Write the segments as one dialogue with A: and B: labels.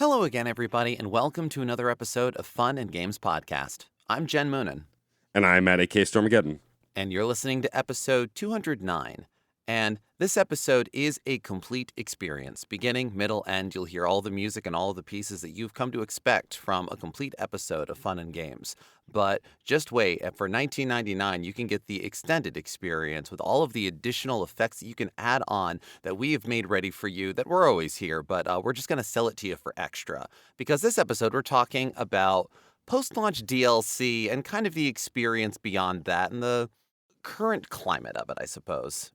A: Hello again, everybody, and welcome to another episode of Fun and Games Podcast. I'm Jen Moonen.
B: And I'm at AK Stormageddon.
A: And you're listening to episode 209. And this episode is a complete experience. Beginning, middle, end, you'll hear all the music and all the pieces that you've come to expect from a complete episode of Fun and Games. But just wait, for $19.99, you can get the extended experience with all of the additional effects that you can add on that we have made ready for you that we're always here, but we're just going to sell it to you for extra. Because this episode, we're talking about post-launch DLC and kind of the experience beyond that and the current climate of it, I suppose.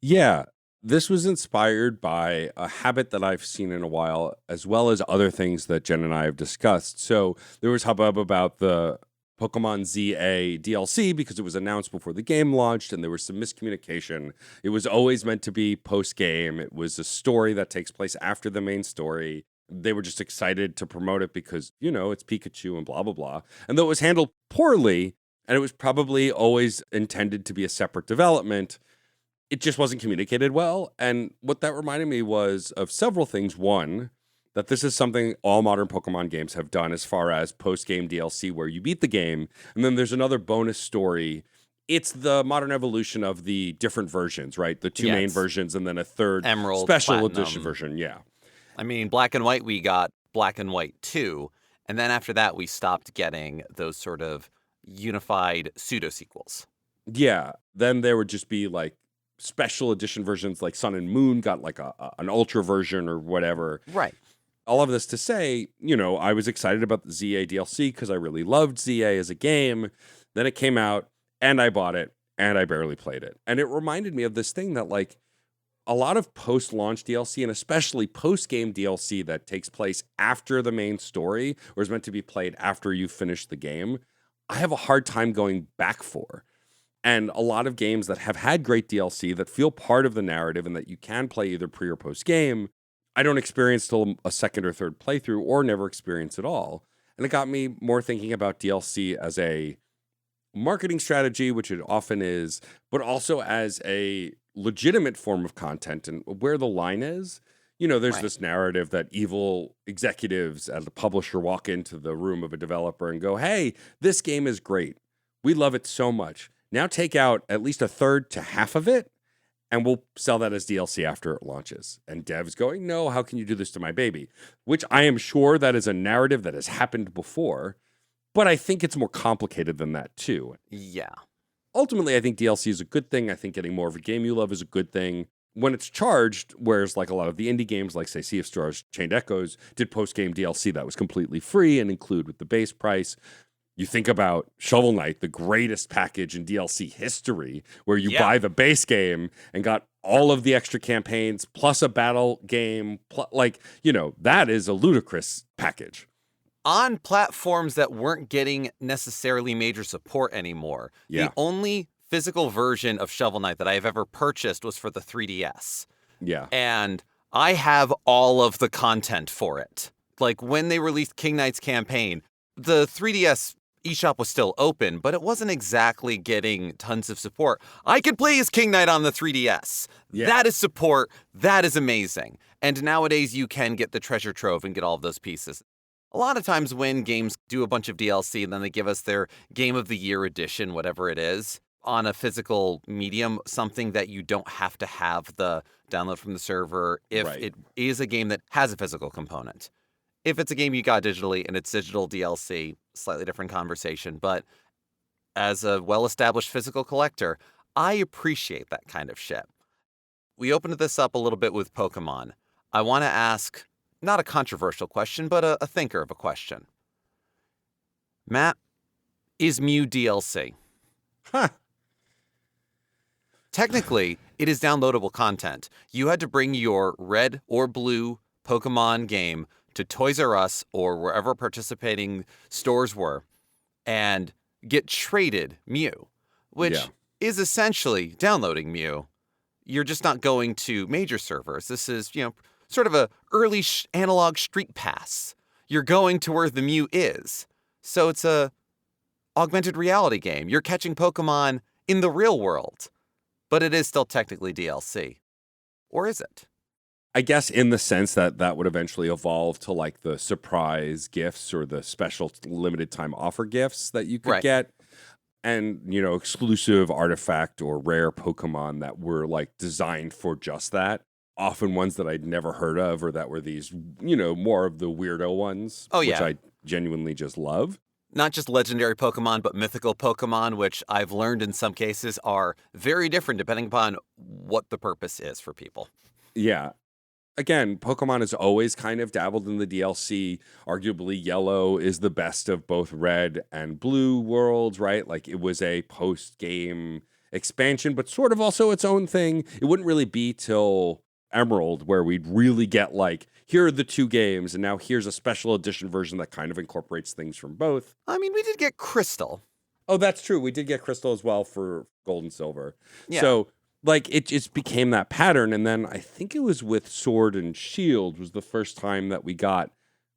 B: Yeah, this was inspired by a habit that I've seen in a while, as well as other things that Jen and I have discussed. So there was hubbub about the Pokemon ZA DLC because it was announced before the game launched and there was some miscommunication. It was always meant to be post-game. It was a story that takes place after the main story. They were just excited to promote it because, you know, it's Pikachu and blah, blah, blah. And though it was handled poorly, and it was probably always intended to be a separate development, it just wasn't communicated well. And what that reminded me was of several things. One, that this is something all modern Pokemon games have done as far as post-game DLC where you beat the game, and then there's another bonus story. It's the modern evolution of the different versions, right? The two main versions and then a third
A: Emerald,
B: special
A: Platinum.
B: edition version. Yeah.
A: I mean, Black and White, we got Black and White 2, and then after that, we stopped getting those sort of unified pseudo-sequels.
B: Yeah. Then there would just be like special edition versions, like Sun and Moon got like an ultra version or whatever.
A: Right.
B: All of this to say, you know, I was excited about the ZA DLC because I really loved ZA as a game. Then it came out and I bought it and I barely played it. And it reminded me of this thing that like a lot of post-launch DLC and especially post-game DLC that takes place after the main story or is meant to be played after you finish the game, I have a hard time going back for. And a lot of games that have had great DLC that feel part of the narrative and that you can play either pre or post game, I don't experience till a second or third playthrough or never experience at all. And it got me more thinking about DLC as a marketing strategy, which it often is, but also as a legitimate form of content and where the line is. You know, there's this narrative that evil executives at a publisher walk into the room of a developer and go, hey, this game is great. We love it so much. Now take out at least a third to half of it, and we'll sell that as DLC after it launches. And devs going, no, how can you do this to my baby? Which I am sure that is a narrative that has happened before, but I think it's more complicated than that too.
A: Yeah.
B: Ultimately, I think DLC is a good thing. I think getting more of a game you love is a good thing. When it's charged, whereas like a lot of the indie games, like say Sea of Stars, Chained Echoes, did post-game DLC that was completely free and include with the base price. You think about Shovel Knight, the greatest package in DLC history, where you buy the base game and got all of the extra campaigns plus a battle game. Like, you know, that is a ludicrous package.
A: On platforms that weren't getting necessarily major support anymore.
B: Yeah.
A: The only physical version of Shovel Knight that I have ever purchased was for the 3DS.
B: Yeah.
A: And I have all of the content for it. Like when they released King Knight's campaign, the 3DS eShop was still open, but it wasn't exactly getting tons of support. I could play as King Knight on the 3DS.
B: Yeah.
A: That is support. That is amazing. And nowadays you can get the treasure trove and get all of those pieces. A lot of times when games do a bunch of DLC and then they give us their Game of the Year edition, whatever it is, on a physical medium, something that you don't have to have the download from the server if it is a game that has a physical component. If it's a game you got digitally and it's digital DLC, slightly different conversation. But as a well-established physical collector, I appreciate that kind of shit. We opened this up a little bit with Pokemon. I want to ask, not a controversial question, but a thinker of a question. Matt, is Mew DLC?
B: Huh.
A: Technically, it is downloadable content. You had to bring your red or blue Pokemon game to Toys R Us or wherever participating stores were and get traded Mew, which is essentially downloading Mew. You're just not going to major servers. This is, you know, sort of a early analog street pass. You're going to where the Mew is. So it's a augmented reality game. You're catching Pokemon in the real world, but it is still technically DLC. Or is it?
B: I guess in the sense that that would eventually evolve to like the surprise gifts or the special limited time offer gifts that you could
A: Right.
B: get. And, exclusive artifact or rare Pokemon that were like designed for just that. Often ones that I'd never heard of or that were these, more of the weirdo ones,
A: Oh,
B: which
A: yeah.
B: I genuinely just love.
A: Not just legendary Pokemon, but mythical Pokemon, which I've learned in some cases are very different depending upon what the purpose is for people.
B: Yeah. Again, Pokemon has always kind of dabbled in the DLC. Arguably, Yellow is the best of both Red and Blue worlds, right? Like it was a post-game expansion, but sort of also its own thing. It wouldn't really be till Emerald where we'd really get like, here are the two games, and now here's a special edition version that kind of incorporates things from both.
A: I mean, we did get Crystal.
B: Oh, that's true. We did get Crystal as well for Gold and Silver.
A: Yeah.
B: So like it just became that pattern, and then I think it was with Sword and Shield was the first time that we got,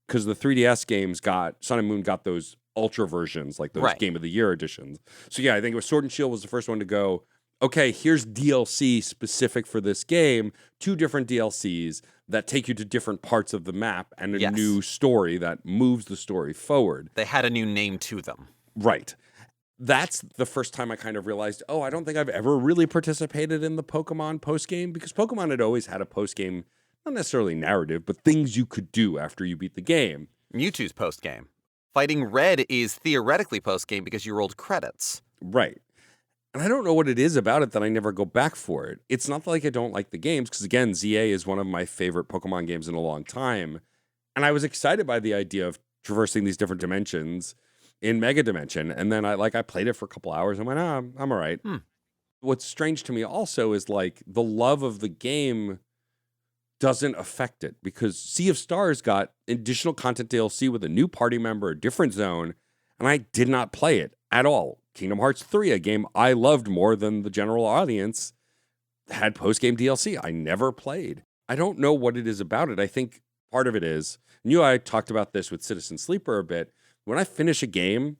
B: because the 3DS games got Sun and Moon got those ultra versions, like those
A: Right.
B: Game of the Year editions. So yeah, I think it was Sword and Shield was the first one to go, okay, here's DLC specific for this game, 2 different DLCs that take you to different parts of the map and a
A: Yes.
B: new story that moves the story forward.
A: They had a new name to them.
B: Right. That's the first time I kind of realized, I don't think I've ever really participated in the Pokemon postgame, because Pokemon had always had a postgame, not necessarily narrative, but things you could do after you beat the game.
A: Mewtwo's post-game. Fighting Red is theoretically post-game because you rolled credits.
B: Right. And I don't know what it is about it that I never go back for it. It's not like I don't like the games, because again, ZA is one of my favorite Pokemon games in a long time. And I was excited by the idea of traversing these different dimensions in Mega Dimension. And then I played it for a couple hours and went, I'm all right. What's strange to me also is like the love of the game doesn't affect it, because Sea of Stars got additional content DLC with a new party member, a different zone, and I did not play it at all. Kingdom Hearts 3, a game I loved more than the general audience, had post-game DLC I never played. I don't know what it is about it. I think part of it is, and I talked about this with Citizen Sleeper a bit, when I finish a game,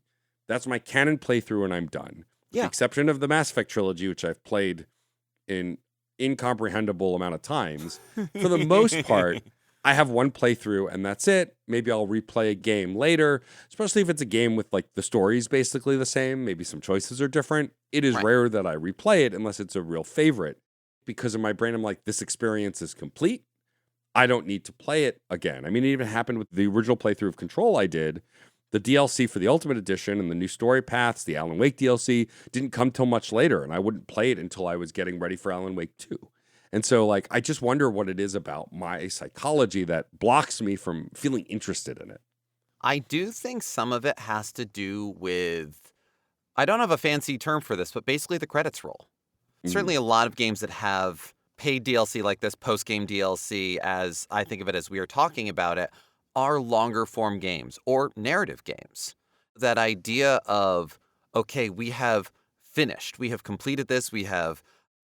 B: that's my canon playthrough and I'm done. With the exception of the Mass Effect trilogy, which I've played in incomprehensible amount of times. For the most part, I have one playthrough and that's it. Maybe I'll replay a game later, especially if it's a game with like the story's basically the same. Maybe some choices are different. It is rare that I replay it unless it's a real favorite, because in my brain, I'm like, this experience is complete. I don't need to play it again. I mean, it even happened with the original playthrough of Control I did. The DLC for the Ultimate Edition and the new story paths, the Alan Wake DLC, didn't come till much later, and I wouldn't play it until I was getting ready for Alan Wake 2. And so, like, I just wonder what it is about my psychology that blocks me from feeling interested in it.
A: I do think some of it has to do with, I don't have a fancy term for this, but basically the credits roll. Certainly a lot of games that have paid DLC like this, post-game DLC, as I think of it as we are talking about it, are longer form games or narrative games. That idea of, okay, we have finished, we have completed this, we have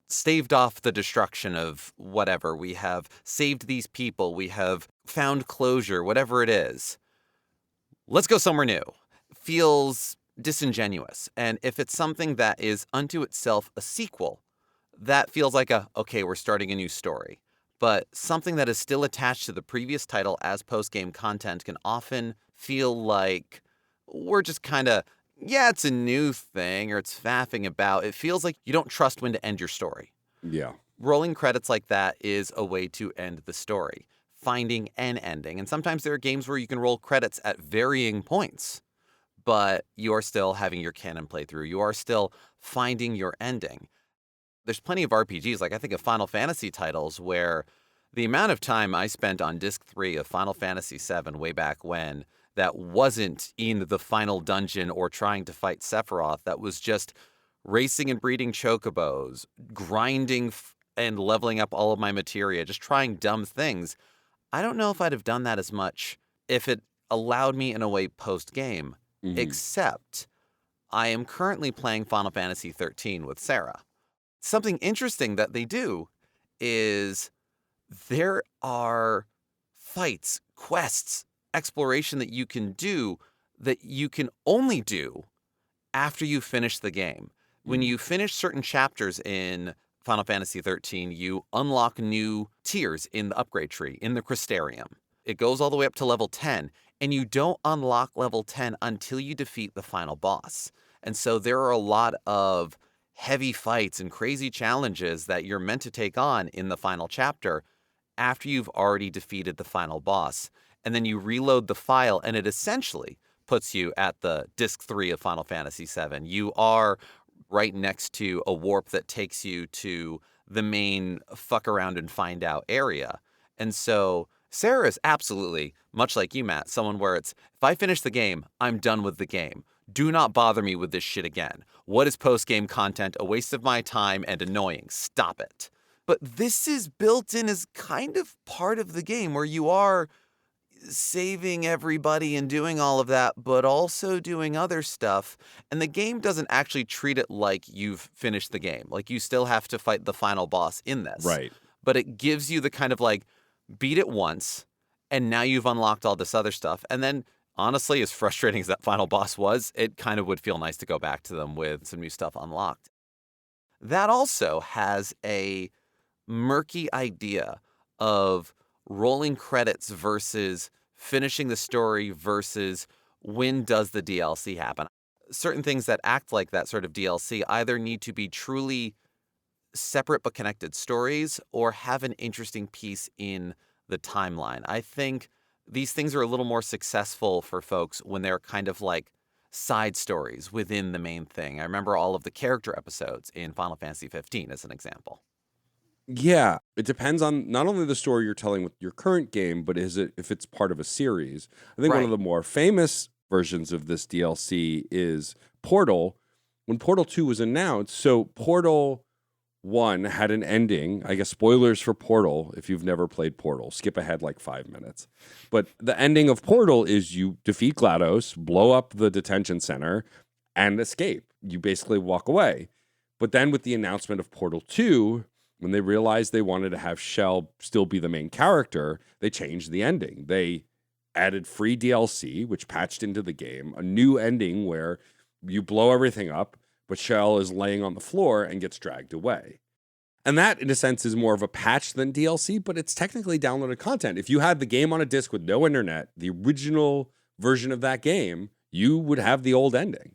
A: staved off the destruction of whatever, we have saved these people, we have found closure, whatever it is. Let's go somewhere new. Feels disingenuous. And if it's something that is unto itself a sequel, that feels like okay, we're starting a new story. But something that is still attached to the previous title as post-game content can often feel like we're just kind of, it's a new thing, or it's faffing about. It feels like you don't trust when to end your story.
B: Yeah.
A: Rolling credits like that is a way to end the story, finding an ending. And sometimes there are games where you can roll credits at varying points, but you are still having your canon playthrough. You are still finding your ending. There's plenty of RPGs, like I think of Final Fantasy titles, where the amount of time I spent on disc 3 of Final Fantasy VII way back when, that wasn't in the final dungeon or trying to fight Sephiroth, that was just racing and breeding chocobos, grinding and leveling up all of my materia, just trying dumb things. I don't know if I'd have done that as much if it allowed me in a way post-game, except I am currently playing Final Fantasy XIII with Sarah. Something interesting that they do is there are fights, quests, exploration that you can do that you can only do after you finish the game. When you finish certain chapters in Final Fantasy 13, you unlock new tiers in the upgrade tree, in the Crystarium. It goes all the way up to level 10, and you don't unlock level 10 until you defeat the final boss. And so there are a lot of heavy fights and crazy challenges that you're meant to take on in the final chapter after you've already defeated the final boss. And then you reload the file, and it essentially puts you at the disc 3 of Final Fantasy VII. You are right next to a warp that takes you to the main fuck around and find out area. And so Sarah is absolutely, much like you, Matt, someone where it's, if I finish the game, I'm done with the game. Do not bother me with this shit again. What is post-game content? A waste of my time and annoying. Stop it. But this is built in as kind of part of the game where you are saving everybody and doing all of that, but also doing other stuff. And the game doesn't actually treat it like you've finished the game. Like, you still have to fight the final boss in this.
B: Right.
A: But it gives you the kind of like, beat it once, and now you've unlocked all this other stuff. And then, honestly, as frustrating as that final boss was, it kind of would feel nice to go back to them with some new stuff unlocked. That also has a murky idea of rolling credits versus finishing the story versus when does the DLC happen. Certain things that act like that sort of DLC either need to be truly separate but connected stories or have an interesting piece in the timeline. I think these things are a little more successful for folks when they're kind of like side stories within the main thing. I remember all of the character episodes in Final Fantasy 15 as an example.
B: Yeah, it depends on not only the story you're telling with your current game, but if it's part of a series. I think one of the more famous versions of this DLC is Portal. When Portal 2 was announced, so Portal 1 had an ending. I guess spoilers for Portal, if you've never played Portal, skip ahead like 5 minutes. But the ending of Portal is you defeat GLaDOS, blow up the detention center, and escape. You basically walk away. But then with the announcement of Portal 2, when they realized they wanted to have Shell still be the main character, they changed the ending. They added free DLC, which patched into the game, a new ending where you blow everything up, but Shell is laying on the floor and gets dragged away. And that, in a sense, is more of a patch than DLC, but it's technically downloaded content. If you had the game on a disc with no internet, the original version of that game, you would have the old ending.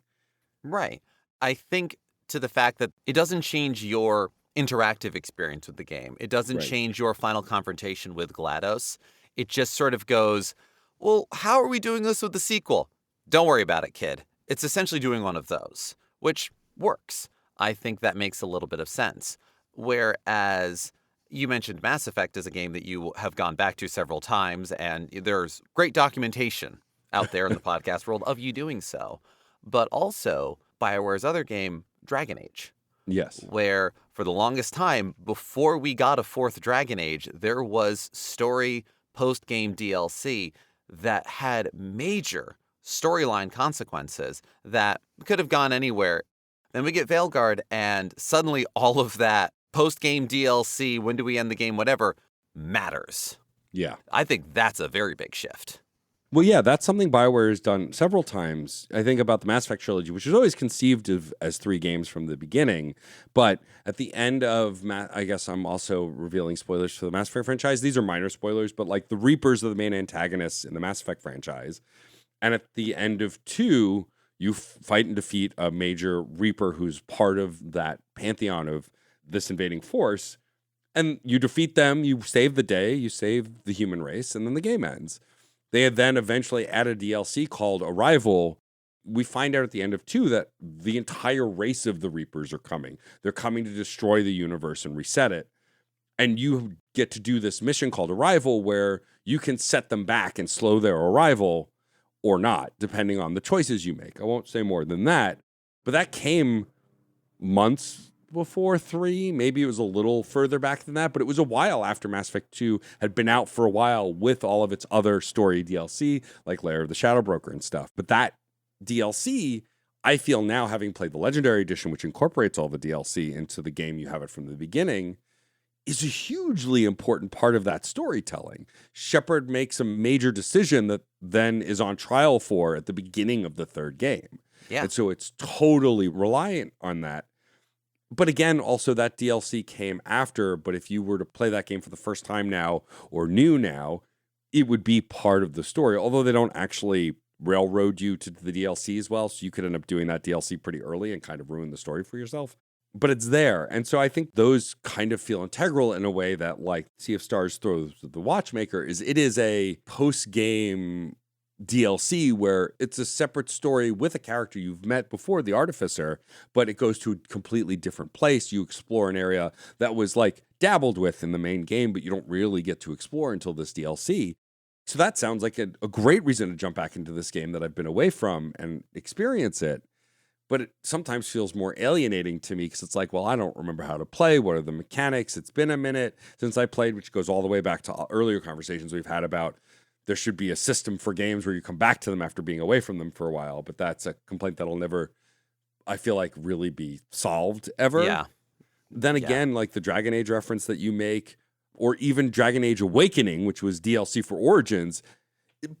A: Right. I think to the fact that it doesn't change your interactive experience with the game. It doesn't change your final confrontation with GLaDOS. It just sort of goes, well, how are we doing this with the sequel? Don't worry about it, kid. It's essentially doing one of those, which works. I think that makes a little bit of sense. Whereas you mentioned Mass Effect as a game that you have gone back to several times, and there's great documentation out there in the podcast world of you doing so. But also BioWare's other game, Dragon Age.
B: Yes.
A: Where for the longest time, before we got a fourth Dragon Age, there was story post-game DLC that had major storyline consequences that could have gone anywhere. Then we get Veilguard, and suddenly all of that post-game DLC, when do we end the game, whatever, matters.
B: Yeah.
A: I think that's a very big shift.
B: Well, yeah, that's something BioWare has done several times. I think about the Mass Effect trilogy, which was always conceived of as 3 games from the beginning. But at the end of, I guess I'm also revealing spoilers for the Mass Effect franchise. These are minor spoilers, but like the Reapers are the main antagonists in the Mass Effect franchise. And at the end of 2, you fight and defeat a major Reaper who's part of that pantheon of this invading force. And you defeat them, you save the day, you save the human race, and then the game ends. They had then eventually added DLC called Arrival. We find out at the end of 2 that the entire race of the Reapers are coming. They're coming to destroy the universe and reset it. And you get to do this mission called Arrival where you can set them back and slow their arrival or not, depending on the choices you make. I won't say more than that. But that came months before 3. Maybe it was a little further back than that, but it was a while after Mass Effect 2 had been out for a while with all of its other story DLC, like Lair of the Shadow Broker and stuff. But that DLC, I feel now, having played the Legendary Edition, which incorporates all the DLC into the game, you have it from the beginning, is a hugely important part of that storytelling. Shepard makes a major decision that then is on trial for at the beginning of the 3rd game.
A: Yeah.
B: And so it's totally reliant on that. But again, also that DLC came after, but if you were to play that game for the first time now or new now, it would be part of the story, although they don't actually railroad you to the DLC as well. So you could end up doing that DLC pretty early and kind of ruin the story for yourself. But it's there. And so I think those kind of feel integral in a way that, like, Sea of Stars throws the Watchmaker it is a post-game DLC where it's a separate story with a character you've met before, the Artificer, but it goes to a completely different place. You explore an area that was like dabbled with in the main game, but you don't really get to explore until this DLC. So that sounds like a great reason to jump back into this game that I've been away from and experience it. But it sometimes feels more alienating to me because it's like, well, I don't remember how to play. What are the mechanics? It's been a minute since I played, which goes all the way back to earlier conversations we've had about there should be a system for games where you come back to them after being away from them for a while. But that's a complaint that'll never, I feel like, really be solved ever.
A: Yeah.
B: Then again, like the Dragon Age reference that you make, or even Dragon Age Awakening, which was DLC for Origins,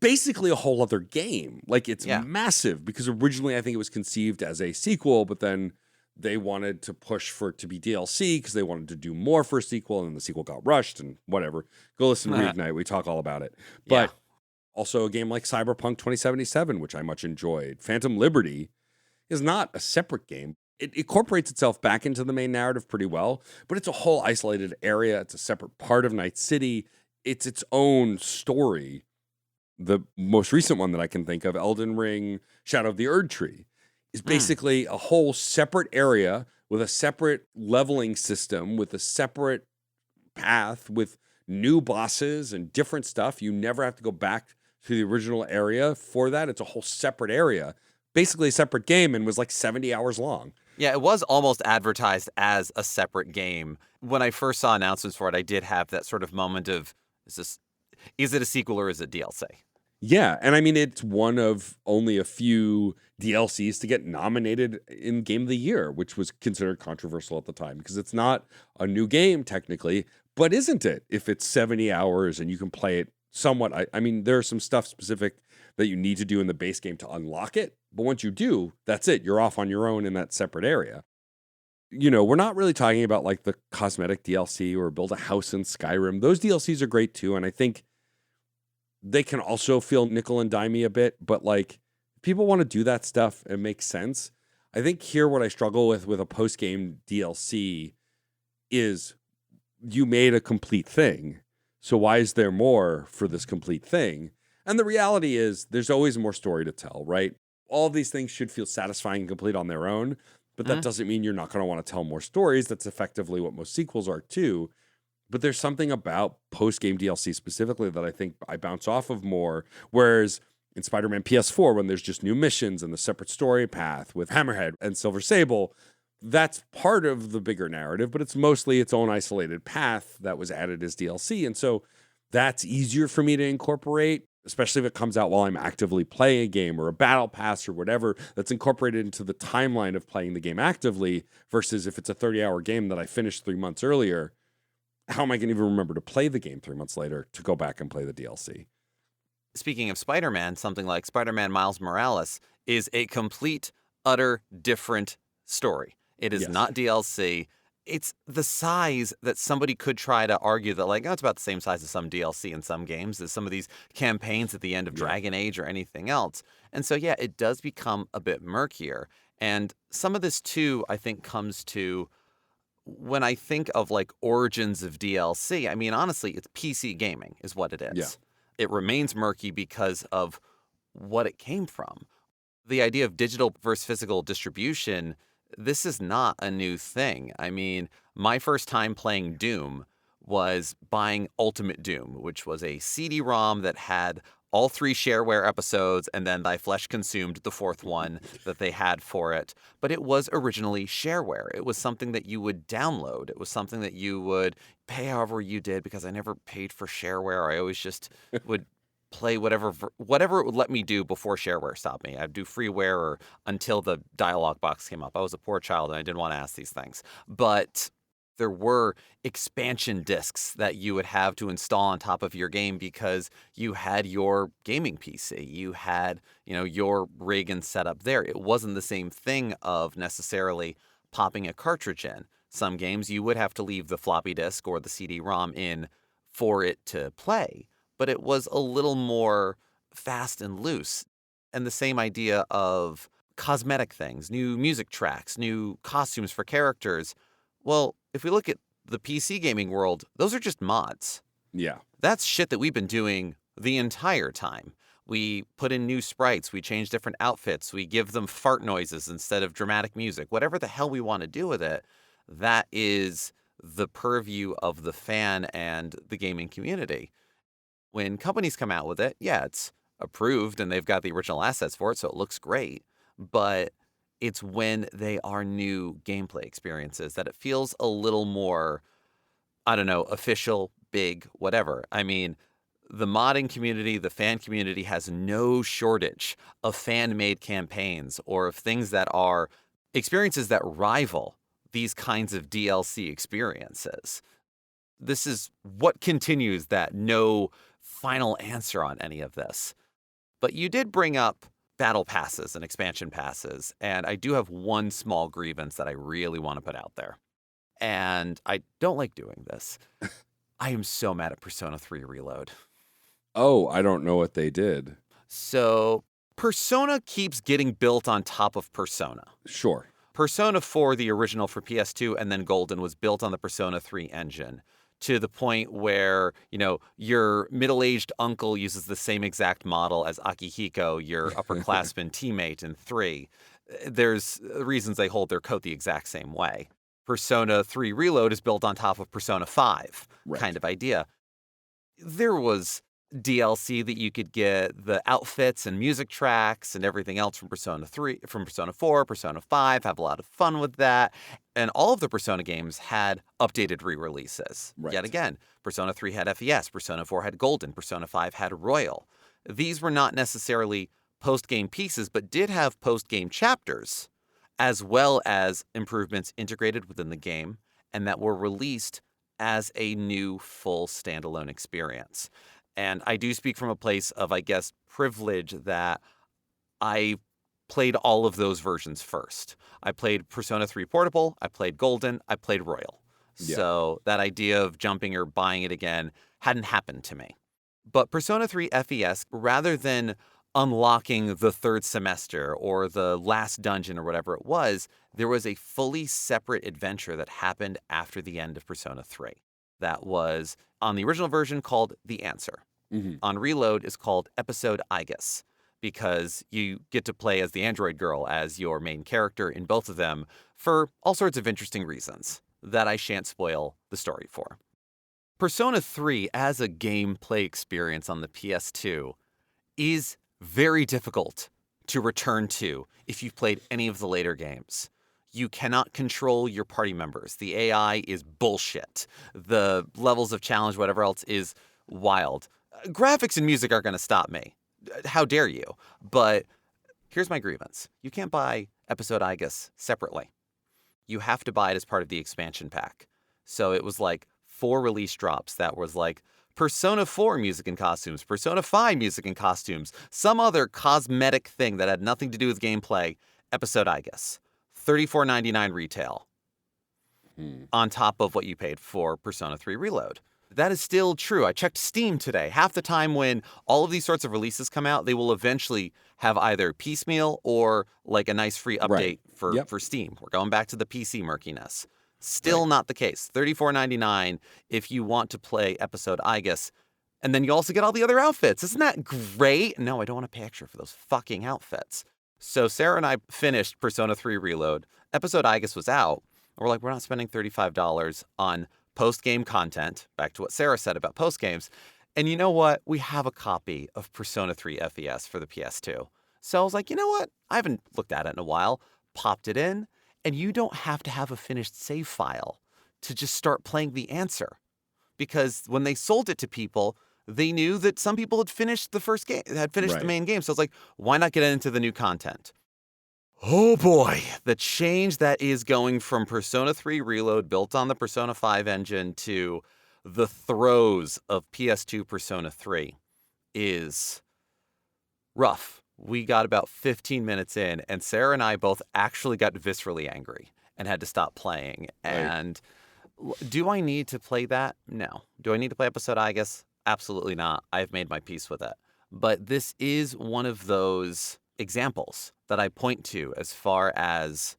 B: basically a whole other game. Like it's massive because originally I think it was conceived as a sequel, but then they wanted to push for it to be DLC because they wanted to do more for a sequel, and then the sequel got rushed and whatever. Go listen to Reignite. We talk all about it. But also a game like Cyberpunk 2077, which I much enjoyed. Phantom Liberty is not a separate game. It incorporates itself back into the main narrative pretty well, but it's a whole isolated area. It's a separate part of Night City. It's its own story. The most recent one that I can think of, Elden Ring Shadow of the Erd Tree, is basically a whole separate area with a separate leveling system, with a separate path, with new bosses and different stuff. You never have to go back to the original area for that. It's a whole separate area, basically a separate game, and was like 70 hours long.
A: Yeah, it was almost advertised as a separate game. When I first saw announcements for it, I did have that sort of moment of, is it a sequel or is it DLC?
B: Yeah, and I mean, it's one of only a few DLCs to get nominated in Game of the Year, which was considered controversial at the time because it's not a new game technically, but isn't it? If it's 70 hours and you can play it somewhat, I mean, there's some stuff specific that you need to do in the base game to unlock it, but once you do, that's it. You're off on your own in that separate area. You know, we're not really talking about like the cosmetic DLC or build a house in Skyrim. Those DLCs are great too, and I think they can also feel nickel and dimey a bit, but like people want to do that stuff. It makes sense. I think here what I struggle with a post-game DLC is you made a complete thing. So why is there more for this complete thing? And the reality is there's always more story to tell, right? All of these things should feel satisfying and complete on their own, but that doesn't mean you're not going to want to tell more stories. That's effectively what most sequels are too. But there's something about post-game DLC specifically that I think I bounce off of more. Whereas in Spider-Man PS4, when there's just new missions and the separate story path with Hammerhead and Silver Sable, that's part of the bigger narrative, but it's mostly its own isolated path that was added as DLC. And so that's easier for me to incorporate, especially if it comes out while I'm actively playing a game or a battle pass or whatever that's incorporated into the timeline of playing the game actively versus if it's a 30-hour game that I finished 3 months earlier. How am I going to even remember to play the game 3 months later to go back and play the DLC?
A: Speaking of Spider-Man, something like Spider-Man Miles Morales is a complete, utter different story. It is not DLC. It's the size that somebody could try to argue that, like, oh, it's about the same size as some DLC in some games, as some of these campaigns at the end of Dragon Age or anything else. And so, yeah, it does become a bit murkier. And some of this, too, I think comes to when I think of like origins of DLC, I mean, honestly, it's PC gaming is what it is.
B: Yeah.
A: It remains murky because of what it came from. The idea of digital versus physical distribution, this is not a new thing. I mean, my first time playing Doom was buying Ultimate Doom, which was a CD-ROM that had all 3 shareware episodes, and then Thy Flesh Consumed, the 4th one that they had for it. But it was originally shareware. It was something that you would download. It was something that you would pay however you did, because I never paid for shareware. I always just would play whatever it would let me do before shareware stopped me. I'd do freeware or until the dialogue box came up. I was a poor child and I didn't want to ask these things. But there were expansion discs that you would have to install on top of your game because you had your gaming PC. You had, your rig and setup there. It wasn't the same thing of necessarily popping a cartridge in. Some games you would have to leave the floppy disk or the CD-ROM in for it to play, but it was a little more fast and loose. And the same idea of cosmetic things, new music tracks, new costumes for characters. Well, if we look at the PC gaming world, those are just mods.
B: Yeah.
A: That's shit that we've been doing the entire time. We put in new sprites, we change different outfits, we give them fart noises instead of dramatic music, whatever the hell we want to do with it. That is the purview of the fan and the gaming community. When companies come out with it, yeah, it's approved and they've got the original assets for it, so it looks great. But it's when they are new gameplay experiences that it feels a little more, I don't know, official, big, whatever. I mean, the modding community, the fan community has no shortage of fan-made campaigns or of things that are experiences that rival these kinds of DLC experiences. This is what continues that no final answer on any of this. But you did bring up battle passes and expansion passes, and I do have one small grievance that I really want to put out there. And I don't like doing this. I am so mad at Persona 3 Reload.
B: Oh, I don't know what they did.
A: So Persona keeps getting built on top of Persona.
B: Sure.
A: Persona 4, the original for PS2, and then Golden was built on the Persona 3 engine to the point where, you know, your middle-aged uncle uses the same exact model as Akihiko, your upperclassman teammate in 3. There's reasons they hold their coat the exact same way. Persona 3 Reload is built on top of Persona 5 kind of idea. There was DLC that you could get, the outfits and music tracks and everything else from Persona 3, from Persona 4, Persona 5, have a lot of fun with that. And all of the Persona games had updated re-releases. Yet again, Persona 3 had FES, Persona 4 had Golden, Persona 5 had Royal. These were not necessarily post-game pieces, but did have post-game chapters, as well as improvements integrated within the game, and that were released as a new full standalone experience. And I do speak from a place of, I guess, privilege that I played all of those versions first. I played Persona 3 Portable, I played Golden, I played Royal. Yeah. So that idea of jumping or buying it again hadn't happened to me. But Persona 3 FES, rather than unlocking the third semester or the last dungeon or whatever it was, there was a fully separate adventure that happened after the end of Persona 3. That was on the original version called The Answer. Mm-hmm. On Reload is called Episode Igus, because you get to play as the android girl as your main character in both of them for all sorts of interesting reasons that I shan't spoil the story for. Persona 3 as a gameplay experience on the PS2 is very difficult to return to if you've played any of the later games. You cannot control your party members. The AI is bullshit. The levels of challenge, whatever else, is wild. Graphics and music are going to stop me. How dare you? But here's my grievance. You can't buy Episode Igus separately. You have to buy it as part of the expansion pack. So it was like 4 release drops that was like Persona 4 music and costumes, Persona 5 music and costumes, some other cosmetic thing that had nothing to do with gameplay, Episode Igus. $34.99 retail on top of what you paid for Persona 3 Reload. That is still true. I checked Steam today. Half the time when all of these sorts of releases come out, they will eventually have either piecemeal or like a nice free update for Steam. We're going back to the PC murkiness. Still not the case. $34.99 if you want to play Episode Igus. And then you also get all the other outfits. Isn't that great? No, I don't want to pay extra for those fucking outfits. So Sarah and I finished Persona 3 Reload. Episode Igus was out. We're like, we're not spending $35 on post-game content. Back to what Sarah said about post-games. And you know what? We have a copy of Persona 3 FES for the PS2. So I was like, you know what? I haven't looked at it in a while. Popped it in. And you don't have to have a finished save file to just start playing The Answer. Because when they sold it to people, they knew that some people had finished the first game, had finished the main game. So it's like, why not get into the new content? Oh boy, the change that is going from Persona 3 Reload built on the Persona 5 engine to the throes of PS2 Persona 3 is rough. We got about 15 minutes in, and Sarah and I both actually got viscerally angry and had to stop playing.
B: Right.
A: And do I need to play that? No. Do I need to play episode I? Guess absolutely not. I've made my peace with it. But this is one of those examples that I point to as far as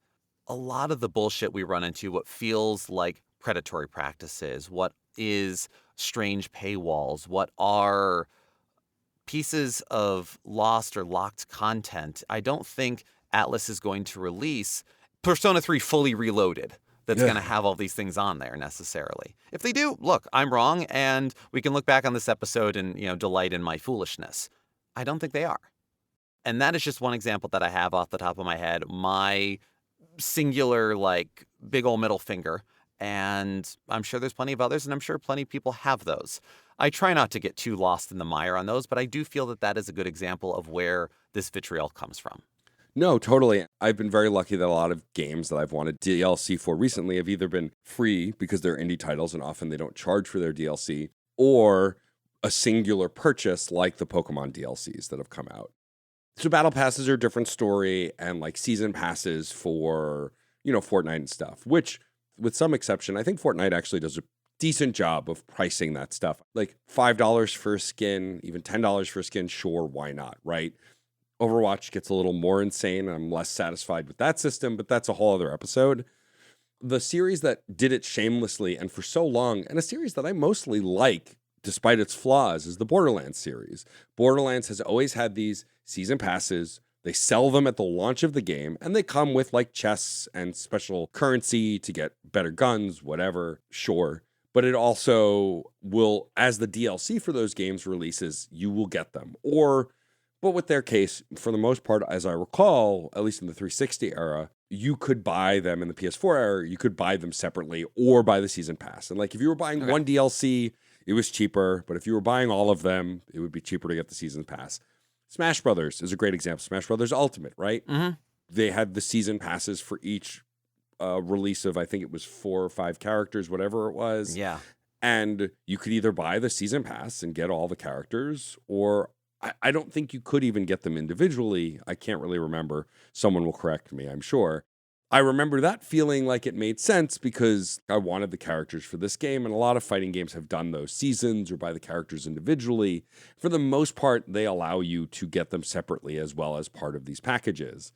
A: a lot of the bullshit we run into, what feels like predatory practices, what is strange paywalls, what are pieces of lost or locked content. I don't think Atlas is going to release Persona 3 fully reloaded that's going to have all these things on there necessarily. If they do, look, I'm wrong, and we can look back on this episode and, delight in my foolishness. I don't think they are. And that is just one example that I have off the top of my head. My singular, big old middle finger. And I'm sure there's plenty of others, and I'm sure plenty of people have those. I try not to get too lost in the mire on those, but I do feel that that is a good example of where this vitriol comes from.
B: No, totally. I've been very lucky that a lot of games that I've wanted DLC for recently have either been free because they're indie titles and often they don't charge for their DLC, or a singular purchase like the Pokemon DLCs that have come out. So battle passes are a different story, and season passes for, Fortnite and stuff, which with some exception, I think Fortnite actually does a decent job of pricing that stuff. $5 for a skin, even $10 for a skin, sure, why not, right? Overwatch gets a little more insane, and I'm less satisfied with that system, but that's a whole other episode. The series that did it shamelessly and for so long, and a series that I mostly like, despite its flaws, is the Borderlands series. Borderlands has always had these season passes. They sell them at the launch of the game, and they come with chests and special currency to get better guns, whatever, sure. But it also will, as the DLC for those games releases, you will get them. But with their case, for the most part, as I recall, at least in the 360 era, you could buy them in the PS4 era, you could buy them separately or buy the season pass. And if you were buying one DLC, it was cheaper. But if you were buying all of them, it would be cheaper to get the season pass. Smash Brothers is a great example. Smash Brothers Ultimate, right?
A: Mm-hmm.
B: They had the season passes for each release of, I think it was 4 or 5 characters, whatever it was.
A: Yeah.
B: And you could either buy the season pass and get all the characters, or I don't think you could even get them individually. I can't really remember. Someone will correct me, I'm sure. I remember that feeling like it made sense because I wanted the characters for this game, and a lot of fighting games have done those seasons or buy the characters individually. For the most part, they allow you to get them separately as well as part of these packages.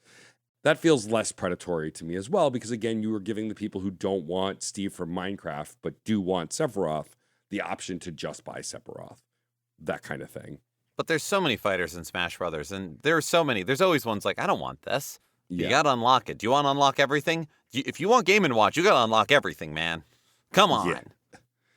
B: That feels less predatory to me as well because, again, you are giving the people who don't want Steve from Minecraft but do want Sephiroth the option to just buy Sephiroth, that kind of thing.
A: But there's so many fighters in Smash Brothers, and there are so many. There's always ones I don't want this.
B: Yeah.
A: You got to unlock it. Do you want to unlock everything? If you want Game & Watch, you got to unlock everything, man. Come on.
B: Yeah.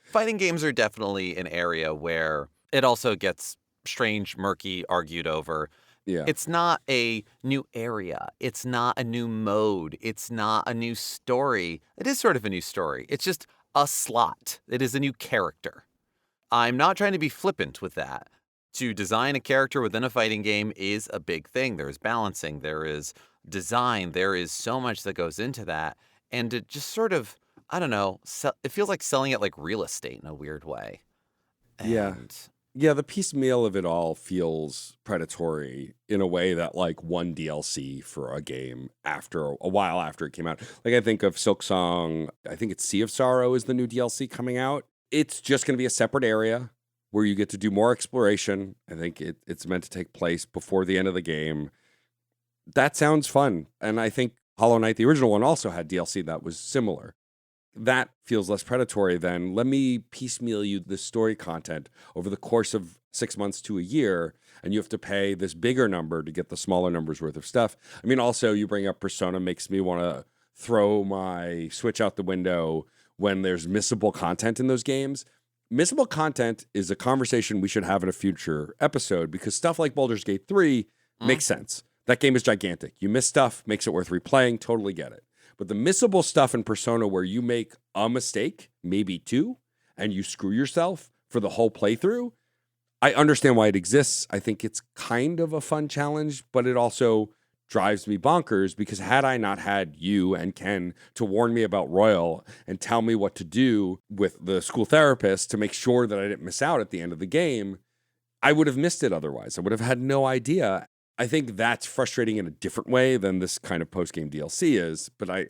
A: Fighting games are definitely an area where it also gets strange, murky, argued over.
B: Yeah.
A: It's not a new area. It's not a new mode. It's not a new story. It is sort of a new story. It's just a slot. It is a new character. I'm not trying to be flippant with that. To design a character within a fighting game is a big thing. There's balancing. There is design. There is so much that goes into that. And to just sort of, I don't know, it feels like selling it like real estate in a weird way. And
B: Yeah, the piecemeal of it all feels predatory in a way that one DLC for a game after a while after it came out. I think of Silksong, I think it's Sea of Sorrow is the new DLC coming out. It's just going to be a separate area where you get to do more exploration. I think it's meant to take place before the end of the game. That sounds fun. And I think Hollow Knight, the original one, also had DLC that was similar. That feels less predatory than let me piecemeal you the story content over the course of 6 months to a year, and you have to pay this bigger number to get the smaller numbers worth of stuff. I mean, also, you bring up Persona makes me want to throw my Switch out the window when there's missable content in those games. Missable content is a conversation we should have in a future episode because stuff like Baldur's Gate 3 makes sense. That game is gigantic. You miss stuff, makes it worth replaying, totally get it. But the missable stuff in Persona where you make a mistake, maybe 2, and you screw yourself for the whole playthrough, I understand why it exists. I think it's kind of a fun challenge, but it also drives me bonkers because had I not had you and Ken to warn me about Royal and tell me what to do with the school therapist to make sure that I didn't miss out at the end of the game, I would have missed it otherwise. I would have had no idea. I think that's frustrating in a different way than this kind of post-game DLC is. But I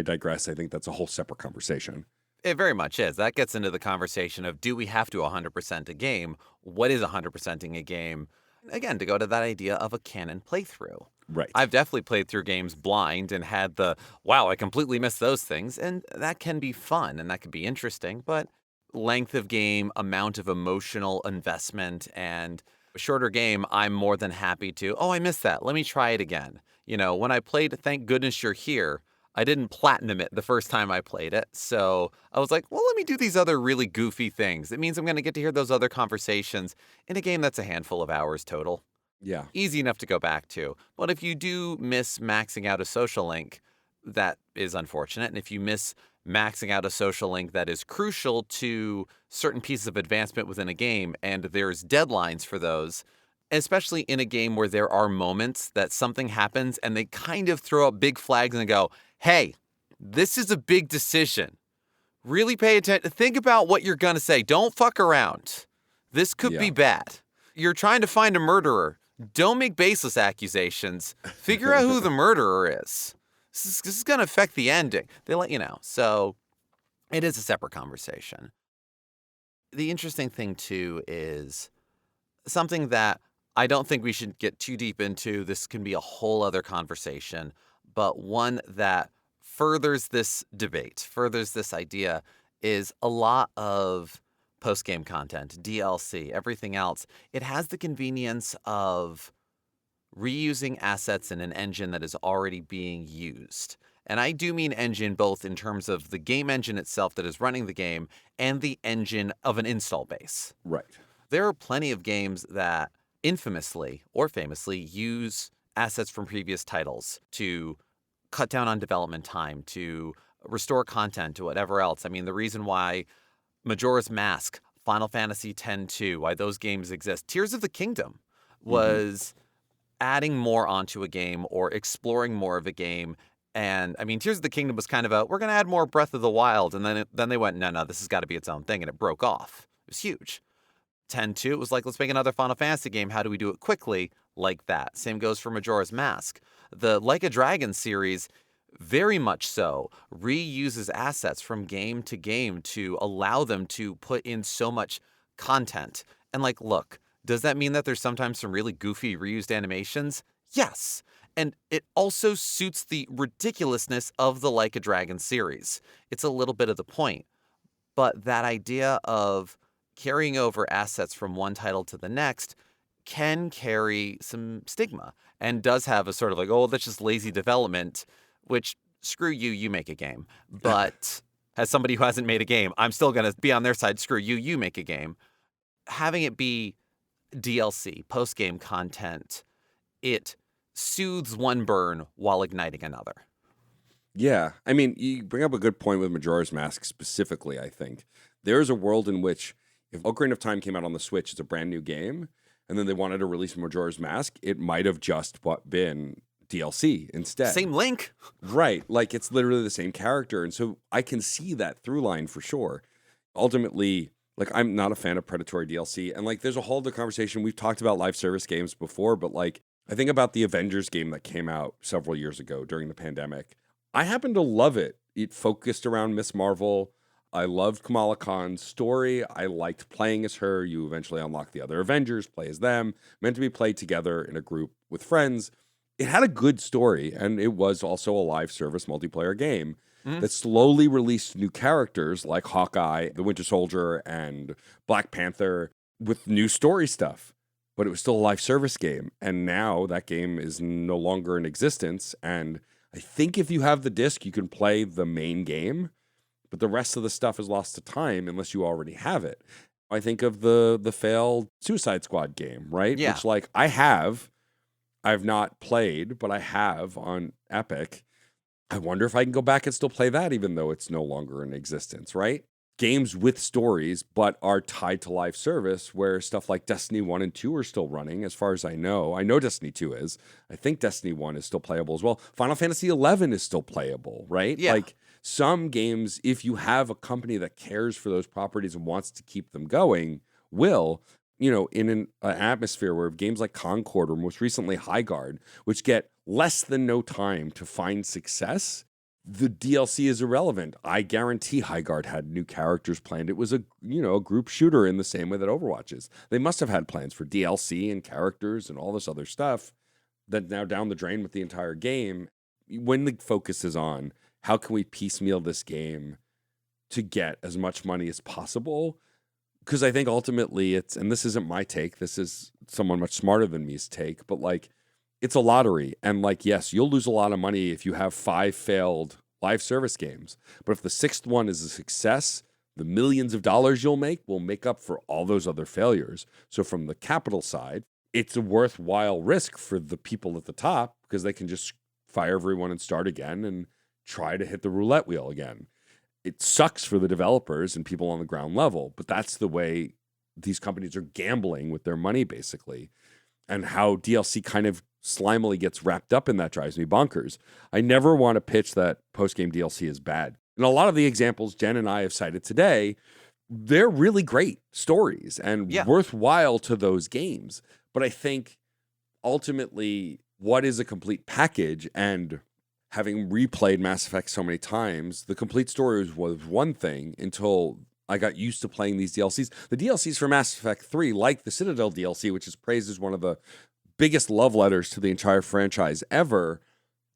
B: digress. I think that's a whole separate conversation.
A: It very much is. That gets into the conversation of, do we have to 100% a game? What is 100%ing a game? Again, to go to that idea of a canon playthrough.
B: Right.
A: I've definitely played through games blind and had the, wow, I completely missed those things. And that can be fun and that can be interesting. But length of game, amount of emotional investment, and a shorter game, I'm more than happy to, oh, I missed that. Let me try it again. When I played Thank Goodness You're Here, I didn't platinum it the first time I played it. So I was like, well, let me do these other really goofy things. It means I'm going to get to hear those other conversations in a game that's a handful of hours total.
B: Yeah.
A: Easy enough to go back to. But if you do miss maxing out a social link, that is unfortunate. And if you miss maxing out a social link that is crucial to certain pieces of advancement within a game, and there's deadlines for those, especially in a game where there are moments that something happens and they kind of throw up big flags and go, hey, this is a big decision. Really pay attention. Think about what you're going to say. Don't fuck around. This could be bad. You're trying to find a murderer. Don't make baseless accusations. Figure out who the murderer is. This is going to affect the ending. They let you know. So it is a separate conversation. The interesting thing, too, is something that I don't think we should get too deep into. This can be a whole other conversation, but one that furthers this debate, furthers this idea, is a lot of post-game content, DLC, everything else. It has the convenience of reusing assets in an engine that is already being used. And I do mean engine both in terms of the game engine itself that is running the game and the engine of an install base.
B: Right.
A: There are plenty of games that infamously or famously use assets from previous titles to cut down on development time, to restore content, to whatever else. I mean, the reason why Majora's Mask, Final Fantasy X-2, why those games exist, Tears of the Kingdom was adding more onto a game or exploring more of a game. And I mean, Tears of the Kingdom was kind of we're going to add more Breath of the Wild. And then they went, no, this has got to be its own thing. And it broke off. It was huge. 10-2, it was like, let's make another Final Fantasy game. How do we do it quickly? Like that. Same goes for Majora's Mask. The Like a Dragon series, very much so, reuses assets from game to game to allow them to put in so much content. And like, look, does that mean that there's sometimes some really goofy reused animations? Yes. And it also suits the ridiculousness of the Like a Dragon series. It's a little bit of the point. But that idea of carrying over assets from one title to the next can carry some stigma and does have a sort of like, oh, that's just lazy development, which, screw you, you make a game. But as somebody who hasn't made a game, I'm still going to be on their side, screw you, you make a game. Having it be DLC, post-game content, it soothes one burn while igniting another.
B: Yeah. I mean, you bring up a good point with Majora's Mask specifically, I think. There's a world in which if Ocarina of Time came out on the Switch, it's a brand new game, and then they wanted to release Majora's Mask, it might have just been DLC instead.
A: Same Link.
B: Right. Like, it's literally the same character. And so I can see that through line for sure. Ultimately, like, I'm not a fan of predatory DLC. And, like, there's a whole other conversation. We've talked about live service games before, but, like, I think about the Avengers game that came out several years ago during the pandemic. I happen to love it. It focused around Miss Marvel. I loved Kamala Khan's story. I liked playing as her. You eventually unlock the other Avengers, play as them, meant to be played together in a group with friends. It had a good story, and it was also a live service multiplayer game that slowly released new characters like Hawkeye, the Winter Soldier, and Black Panther with new story stuff. But it was still a live service game, and now that game is no longer in existence. And I think if you have the disc, you can play the main game, but the rest of the stuff is lost to time unless you already have it. I think of the failed Suicide Squad game, right?
A: Yeah.
B: Which, like, I've not played, but I have on Epic. I wonder if I can go back and still play that even though it's no longer in existence, right? Games with stories, but are tied to live service, where stuff like Destiny 1 and 2 are still running, as far as I know. I know Destiny 2 is. I think Destiny 1 is still playable as well. Final Fantasy 11 is still playable, right?
A: Yeah.
B: Like, some games, if you have a company that cares for those properties and wants to keep them going, will. in an atmosphere where games like Concord or most recently Highguard, which get less than no time to find success, the DLC is irrelevant. I guarantee Highguard had new characters planned. It was a group shooter in the same way that Overwatch is. They must have had plans for DLC and characters and all this other stuff that now down the drain with the entire game. When the focus is on how can we piecemeal this game to get as much money as possible, because I think ultimately and this isn't my take, this is someone much smarter than me's take, but like it's a lottery. And like, yes, you'll lose a lot of money if you have 5 failed live service games. But if the 6th one is a success, the millions of dollars you'll make will make up for all those other failures. So from the capital side, it's a worthwhile risk for the people at the top because they can just fire everyone and start again and try to hit the roulette wheel again. It sucks for the developers and people on the ground level, but that's the way these companies are gambling with their money, basically. And how DLC kind of slimily gets wrapped up in that drives me bonkers. I never want to pitch that post-game DLC is bad. And a lot of the examples Jen and I have cited today, they're really great stories and worthwhile to those games. But I think ultimately, what is a complete package? And having replayed Mass Effect so many times, the complete story was one thing until I got used to playing these DLCs. The DLCs for Mass Effect 3, like the Citadel DLC, which is praised as one of the biggest love letters to the entire franchise ever,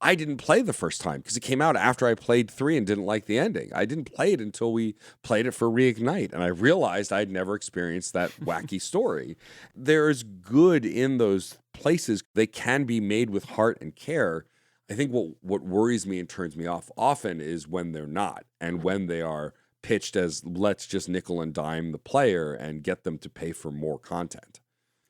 B: I didn't play the first time because it came out after I played 3 and didn't like the ending. I didn't play it until we played it for Reignite, and I realized I'd never experienced that wacky story. There's good in those places. They can be made with heart and care. I think what worries me and turns me off often is when they're not, and when they are pitched as let's just nickel and dime the player and get them to pay for more content.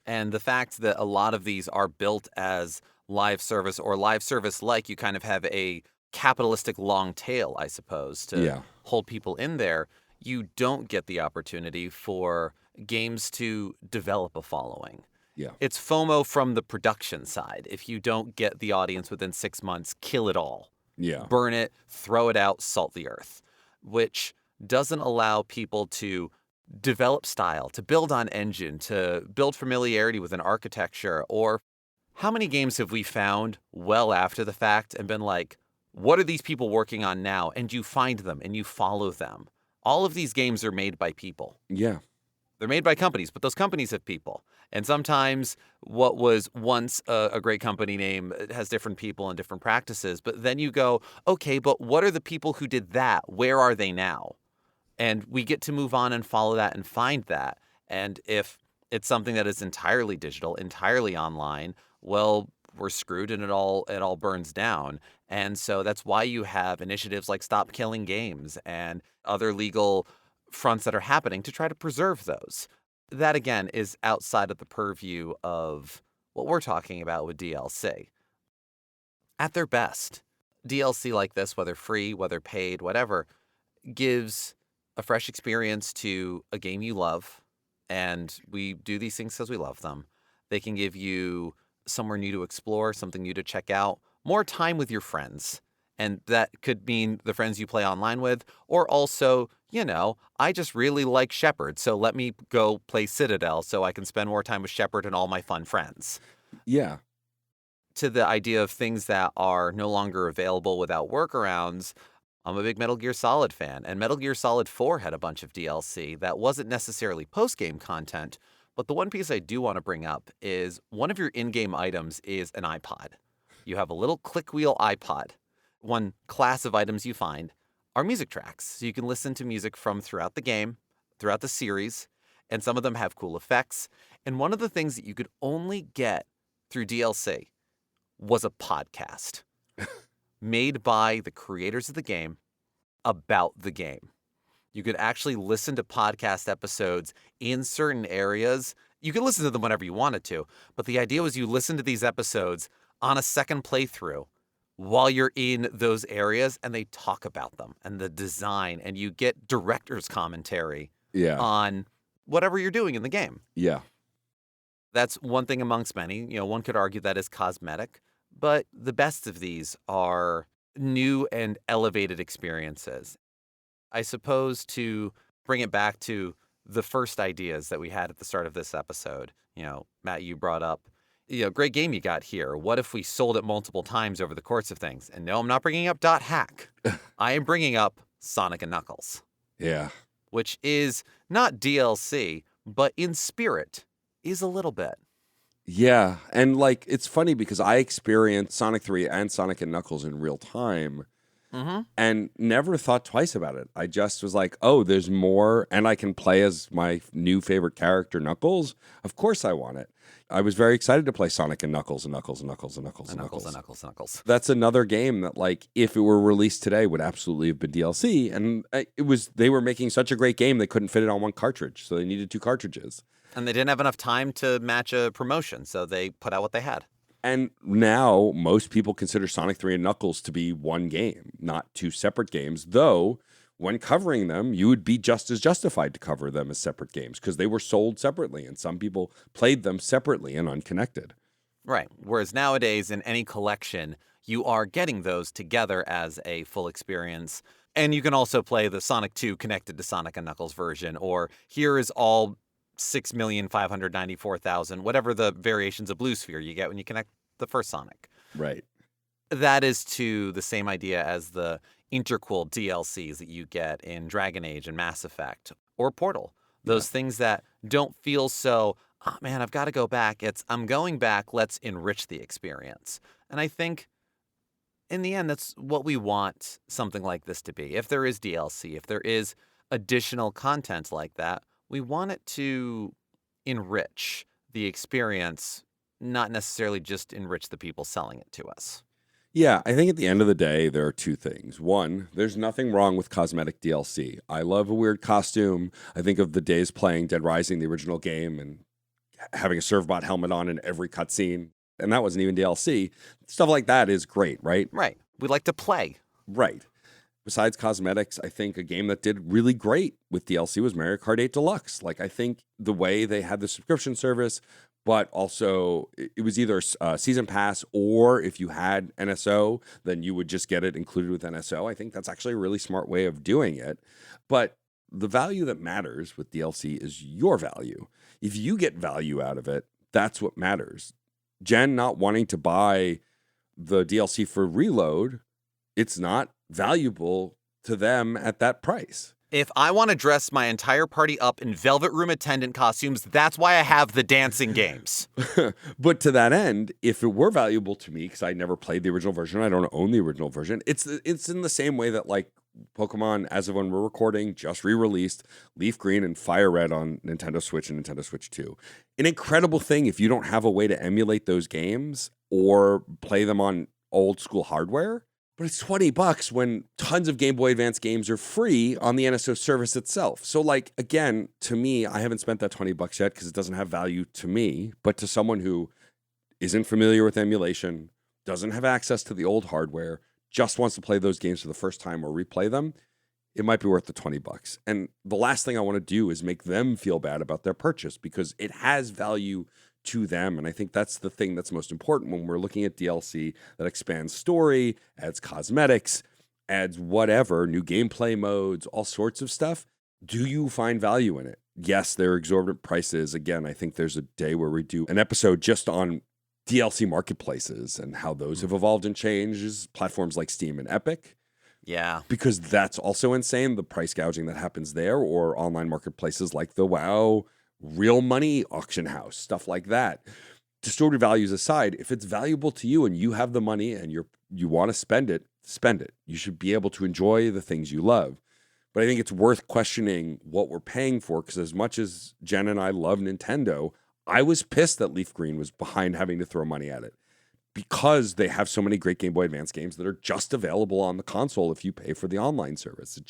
A: And the fact that a lot of these are built as live service or live service like, you kind of have a capitalistic long tail, I suppose, to hold people in there. You don't get the opportunity for games to develop a following.
B: Yeah.
A: It's FOMO from the production side. If you don't get the audience within 6 months, kill it all.
B: Yeah.
A: Burn it, throw it out, salt the earth, which doesn't allow people to develop style, to build on engine, to build familiarity with an architecture. Or how many games have we found well after the fact and been like, what are these people working on now? And you find them and you follow them. All of these games are made by people.
B: Yeah.
A: They're made by companies, but those companies have people. And sometimes what was once a great company name has different people and different practices. But then you go, okay, but what are the people who did that? Where are they now? And we get to move on and follow that and find that. And if it's something that is entirely digital, entirely online, well, we're screwed and it all burns down. And so that's why you have initiatives like Stop Killing Games and other legal fronts that are happening to try to preserve those. That, again, is outside of the purview of what we're talking about with DLC. At their best, DLC like this, whether free, whether paid, whatever, gives a fresh experience to a game you love. And we do these things because we love them. They can give you somewhere new to explore, something new to check out, more time with your friends. And that could mean the friends you play online with, or also, I just really like Shepard, so let me go play Citadel so I can spend more time with Shepard and all my fun friends.
B: Yeah.
A: To the idea of things that are no longer available without workarounds, I'm a big Metal Gear Solid fan, and Metal Gear Solid 4 had a bunch of DLC that wasn't necessarily post-game content, but the one piece I do want to bring up is one of your in-game items is an iPod. You have a little click wheel iPod. One class of items you find are music tracks. So you can listen to music from throughout the game, throughout the series, and some of them have cool effects. And one of the things that you could only get through DLC was a podcast made by the creators of the game about the game. You could actually listen to podcast episodes in certain areas. You could listen to them whenever you wanted to, but the idea was you listen to these episodes on a second playthrough while you're in those areas, and they talk about them and the design, and you get director's commentary on whatever you're doing in the game.
B: Yeah.
A: That's one thing amongst many. One could argue that is cosmetic, but the best of these are new and elevated experiences. I suppose to bring it back to the first ideas that we had at the start of this episode. Matt, you brought up, great game you got here. What if we sold it multiple times over the course of things? And no, I'm not bringing up .hack. I am bringing up Sonic and Knuckles.
B: Yeah.
A: Which is not DLC, but in spirit is a little bit.
B: Yeah. And like, it's funny because I experienced Sonic 3 and Sonic and Knuckles in real time. And never thought twice about it. I just was like, oh, there's more, and I can play as my new favorite character, Knuckles. Of course I want it. I was very excited to play Sonic and Knuckles and Knuckles and Knuckles and Knuckles and Knuckles.
A: And Knuckles and Knuckles.
B: That's another game that, like, if it were released today, would absolutely have been DLC. And they were making such a great game, they couldn't fit it on one cartridge. So they needed 2 cartridges.
A: And they didn't have enough time to match a promotion, so they put out what they had.
B: And now most people consider Sonic 3 and Knuckles to be one game, not 2 separate games, though when covering them, you would be just as justified to cover them as separate games because they were sold separately and some people played them separately and unconnected.
A: Right. Whereas nowadays in any collection, you are getting those together as a full experience. And you can also play the Sonic 2 connected to Sonic and Knuckles version, or here is all 6,594,000, whatever the variations of Blue Sphere you get when you connect the first Sonic.
B: Right.
A: That is to the same idea as the interquel DLCs that you get in Dragon Age and Mass Effect or Portal. Those things that don't feel so, oh man, I've got to go back. It's, I'm going back, let's enrich the experience. And I think in the end, that's what we want something like this to be. If there is DLC, if there is additional content like that, we want it to enrich the experience, not necessarily just enrich the people selling it to us.
B: Yeah, I think at the end of the day, there are 2 things. One, there's nothing wrong with cosmetic DLC. I love a weird costume. I think of the days playing Dead Rising, the original game, and having a Servbot helmet on in every cutscene. And that wasn't even DLC. Stuff like that is great, right?
A: Right. We like to play.
B: Right. Besides cosmetics, I think a game that did really great with DLC was Mario Kart 8 Deluxe. Like, I think the way they had the subscription service, but also it was either a season pass or if you had NSO, then you would just get it included with NSO. I think that's actually a really smart way of doing it. But the value that matters with DLC is your value. If you get value out of it, that's what matters. Jen not wanting to buy the DLC for Reload, it's not valuable to them at that price.
A: If I want to dress my entire party up in Velvet Room attendant costumes, that's why I have the dancing games.
B: But to that end, if it were valuable to me, because I never played the original version, I don't own the original version, it's in the same way that, like, Pokemon, as of when we're recording, just re-released Leaf Green and Fire Red on Nintendo Switch and Nintendo Switch 2. An incredible thing if you don't have a way to emulate those games or play them on old school hardware. But it's $20 when tons of Game Boy Advance games are free on the NSO service itself. So, like, again, to me, I haven't spent that $20 yet because it doesn't have value to me. But to someone who isn't familiar with emulation, doesn't have access to the old hardware, just wants to play those games for the first time or replay them, it might be worth the $20. And the last thing I want to do is make them feel bad about their purchase because it has value to them. And I think that's the thing that's most important when we're looking at DLC that expands story, adds cosmetics, adds whatever, new gameplay modes, all sorts of stuff. Do you find value in it? Yes, there are exorbitant prices. Again, I think there's a day where we do an episode just on DLC marketplaces and how those have evolved and changed, platforms like Steam and Epic.
A: Yeah.
B: Because that's also insane, the price gouging that happens there, or online marketplaces like the WoW real money auction house, stuff like that. Distorted values aside, if it's valuable to you and you have the money and you want to spend it, spend it. You should be able to enjoy the things you love. But I think it's worth questioning what we're paying for, because as much as Jen and I love Nintendo, I was pissed that Leaf Green was behind having to throw money at it because they have so many great Game Boy Advance games that are just available on the console if you pay for the online service.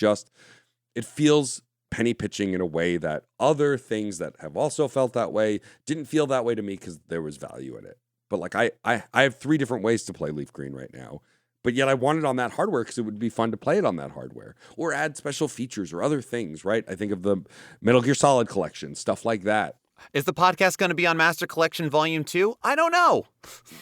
B: It feels penny pitching in a way that other things that have also felt that way didn't feel that way to me because there was value in it. But like I have 3 different ways to play Leaf Green right now, but yet I want it on that hardware because it would be fun to play it on that hardware or add special features or other things, right? I think of the Metal Gear Solid collection, stuff like that.
A: Is the podcast going to be on Master Collection Volume 2? I don't know.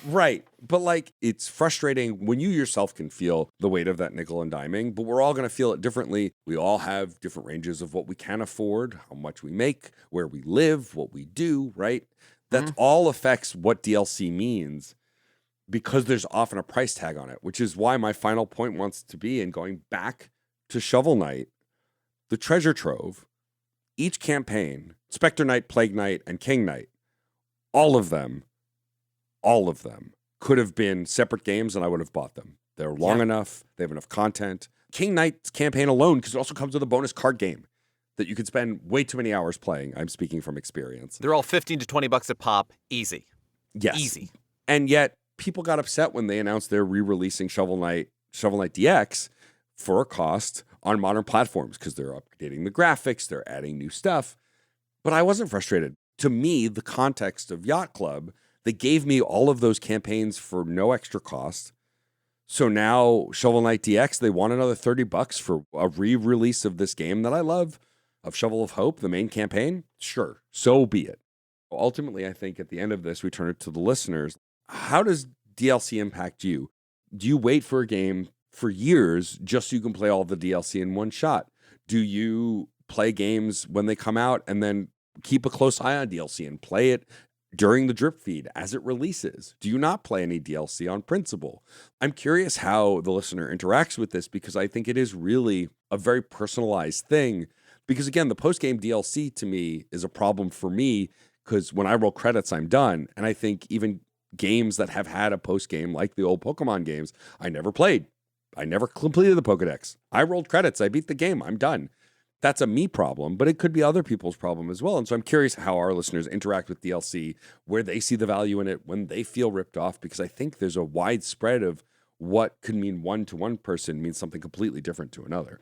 B: Right. But like, it's frustrating when you yourself can feel the weight of that nickel and diming, but we're all going to feel it differently. We all have different ranges of what we can afford, how much we make, where we live, what we do, right? That all affects what DLC means because there's often a price tag on it, which is why my final point wants to be in going back to Shovel Knight, the treasure trove, each campaign, Spectre Knight, Plague Knight, and King Knight, all of them could have been separate games and I would have bought them. They're long enough. They have enough content. King Knight's campaign alone, because it also comes with a bonus card game that you could spend way too many hours playing. I'm speaking from experience.
A: They're all 15 to 20 bucks a pop. Easy.
B: Yes.
A: Easy.
B: And yet people got upset when they announced they're re-releasing Shovel Knight DX for a cost on modern platforms because they're updating the graphics, they're adding new stuff. But I wasn't frustrated. To me, the context of Yacht Club, they gave me all of those campaigns for no extra cost. So now Shovel Knight DX, they want another $30 for a re-release of this game that I love, of Shovel of Hope, the main campaign. Sure, so be it. Ultimately, I think at the end of this, we turn it to the listeners. How does DLC impact you? Do you wait for a game for years just so you can play all the DLC in one shot? Do you play games when they come out and then keep a close eye on DLC and play it during the drip feed as it releases? Do you not play any DLC on principle? I'm curious how the listener interacts with this because I think it is really a very personalized thing. Because again, the post-game DLC to me is a problem for me because when I roll credits, I'm done. And I think even games that have had a post-game like the old Pokemon games, I never played. I never completed the Pokedex. I rolled credits. I beat the game. I'm done. That's a me problem, but it could be other people's problem as well. And so I'm curious how our listeners interact with DLC, where they see the value in it, when they feel ripped off, because I think there's a wide spread of what could mean one to one person means something completely different to another.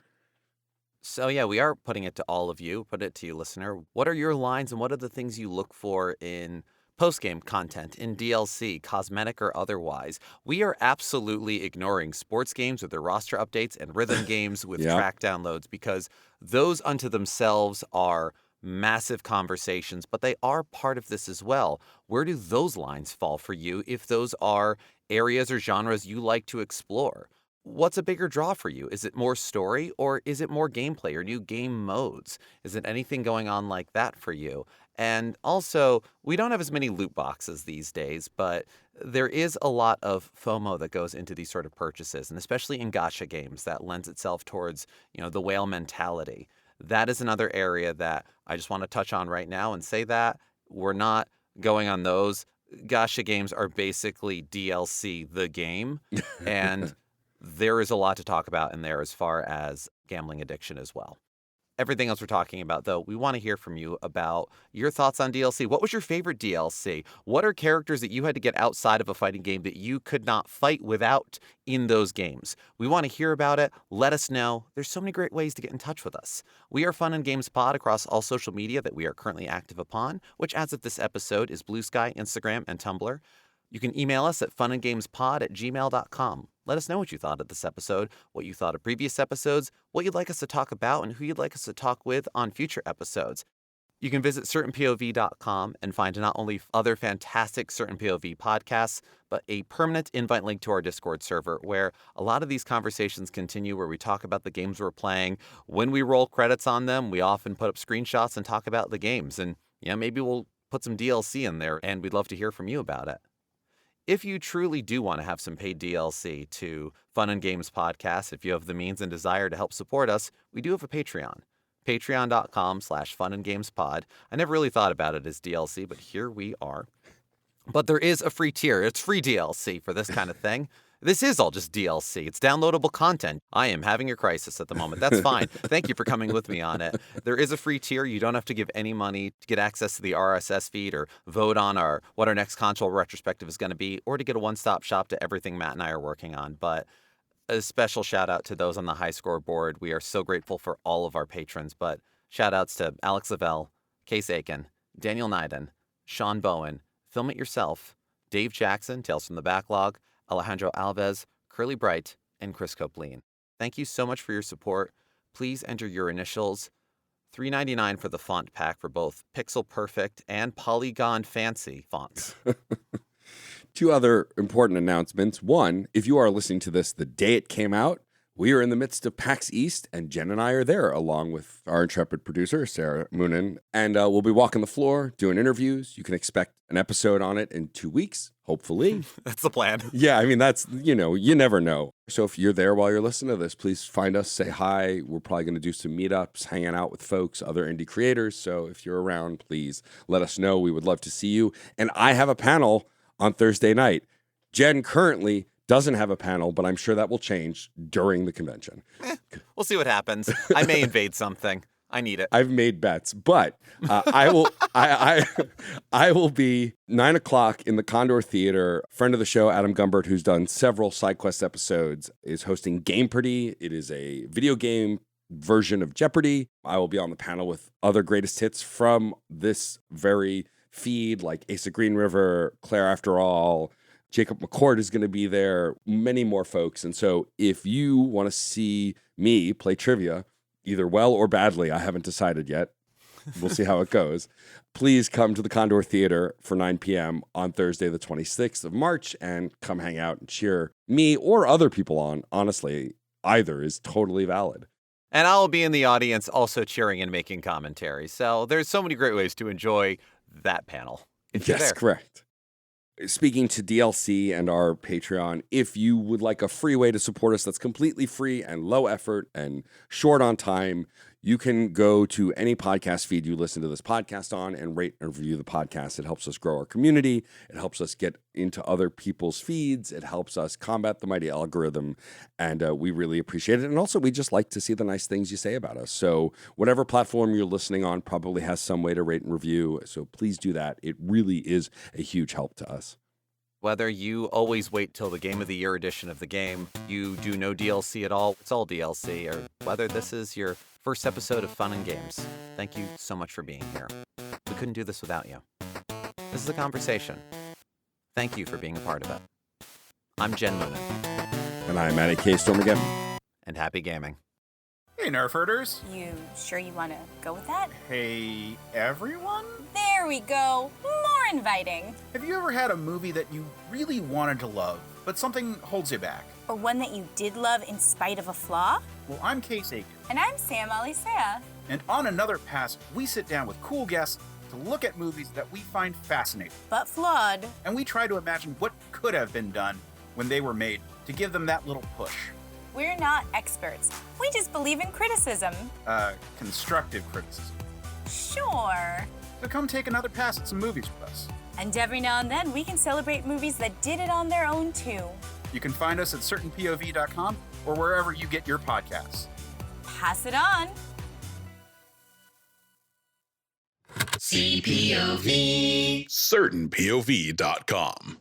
A: So yeah, we are putting it to all of you, put it to you, listener. What are your lines and what are the things you look for in post-game content, in DLC, cosmetic or otherwise? We are absolutely ignoring sports games with their roster updates and rhythm games with track downloads because those unto themselves are massive conversations, but they are part of this as well. Where do those lines fall for you if those are areas or genres you like to explore? What's a bigger draw for you? Is it more story or is it more gameplay or new game modes? Is it anything going on like that for you? And also, we don't have as many loot boxes these days, but there is a lot of FOMO that goes into these sort of purchases, and especially in gacha games that lends itself towards, the whale mentality. That is another area that I just want to touch on right now and say that we're not going on those. Gacha games are basically DLC, the game, and there is a lot to talk about in there as far as gambling addiction as well. Everything else we're talking about, though, we want to hear from you about your thoughts on DLC. What was your favorite DLC? What are characters that you had to get outside of a fighting game that you could not fight without in those games? We want to hear about it. Let us know. There's so many great ways to get in touch with us. We are Fun and Games Pod across all social media that we are currently active upon, which as of this episode is Blue Sky, Instagram, and Tumblr. You can email us at funandgamespod@gmail.com. Let us know what you thought of this episode, what you thought of previous episodes, what you'd like us to talk about, and who you'd like us to talk with on future episodes. You can visit certainpov.com and find not only other fantastic Certain POV podcasts, but a permanent invite link to our Discord server where a lot of these conversations continue, where we talk about the games we're playing. When we roll credits on them, we often put up screenshots and talk about the games. And maybe we'll put some DLC in there, and we'd love to hear from you about it. If you truly do want to have some paid DLC to Fun and Games Podcast, if you have the means and desire to help support us, we do have a Patreon. Patreon.com/funandgamespod. I never really thought about it as DLC, but here we are. But there is a free tier. It's free DLC for this kind of thing. This is all just DLC. It's downloadable content. I am having a crisis at the moment. That's fine. Thank you for coming with me on it. There is a free tier. You don't have to give any money to get access to the RSS feed or vote on what our next console retrospective is going to be, or to get a one-stop shop to everything Matt and I are working on. But a special shout out to those on the high score board. We are so grateful for all of our patrons, but shout outs to Alex Lavelle, Case Aiken, Daniel Nyden, Sean Bowen, Film It Yourself, Dave Jackson, Tales from the Backlog, Alejandro Alves, Curly Bright, and Chris Copleen. Thank you so much for your support. Please enter your initials $3.99 for the font pack for both Pixel Perfect and Polygon Fancy fonts.
B: Two other important announcements. One, if you are listening to this the day it came out, we are in the midst of PAX East, and Jen and I are there, along with our intrepid producer, Sarah Moonen. And we'll be walking the floor, doing interviews. You can expect an episode on it in 2 weeks, hopefully.
A: That's the plan.
B: Yeah, I mean, that's, you never know. So if you're there while you're listening to this, please find us, say hi. We're probably going to do some meetups, hanging out with folks, other indie creators. So if you're around, please let us know. We would love to see you. And I have a panel on Thursday night. Jen currently doesn't have a panel, but I'm sure that will change during the convention.
A: We'll see what happens. I may invade something. I need it.
B: I've made bets, but I will. I will be 9 o'clock in the Condor Theater. Friend of the show, Adam Gumbert, who's done several SideQuest episodes, is hosting Gameparty. It is a video game version of Jeopardy. I will be on the panel with other greatest hits from this very feed, like Asa Green River, Claire After All. Jacob McCord is going to be there, many more folks. And so if you want to see me play trivia, either well or badly, I haven't decided yet. We'll see how it goes. Please come to the Condor Theater for 9 p.m. on Thursday, the 26th of March, and come hang out and cheer me or other people on. Honestly, either is totally valid.
A: And I'll be in the audience also cheering and making commentary. So there's so many great ways to enjoy that panel. If you're
B: Yes,
A: there.
B: correct. Speaking to DLC and our Patreon, if you would like a free way to support us that's completely free and low effort and short on time, you can go to any podcast feed you listen to this podcast on and rate and review the podcast. It helps us grow our community. It helps us get into other people's feeds. It helps us combat the mighty algorithm, and we really appreciate it. And also, we just like to see the nice things you say about us. So whatever platform you're listening on probably has some way to rate and review. So please do that. It really is a huge help to us.
A: Whether you always wait till the Game of the Year edition of the game, you do no DLC at all, it's all DLC, or whether this is your first episode of Fun and Games, thank you so much for being here. We couldn't do this without you. This is a conversation. Thank you for being a part of it. I'm Jen Moonen.
B: And I'm Matty K. Storm again.
A: And happy gaming.
C: Hey, Nerf herders.
D: You sure you want to go with that?
C: Hey, everyone.
D: There we go. More inviting.
C: Have you ever had a movie that you really wanted to love, but something holds you back?
D: Or one that you did love in spite of a flaw?
C: Well, I'm Case Aiken.
D: And I'm Sam Alisea.
C: And on Another Pass, we sit down with cool guests to look at movies that we find fascinating.
D: But flawed.
C: And we try to imagine what could have been done when they were made to give them that little push.
D: We're not experts. We just believe in criticism.
C: Constructive criticism.
D: Sure.
C: So come take another pass at some movies with us.
D: And every now and then, we can celebrate movies that did it on their own, too.
C: You can find us at certainpov.com or wherever you get your podcasts.
D: Pass it on.
E: CPOV.
F: certainpov.com.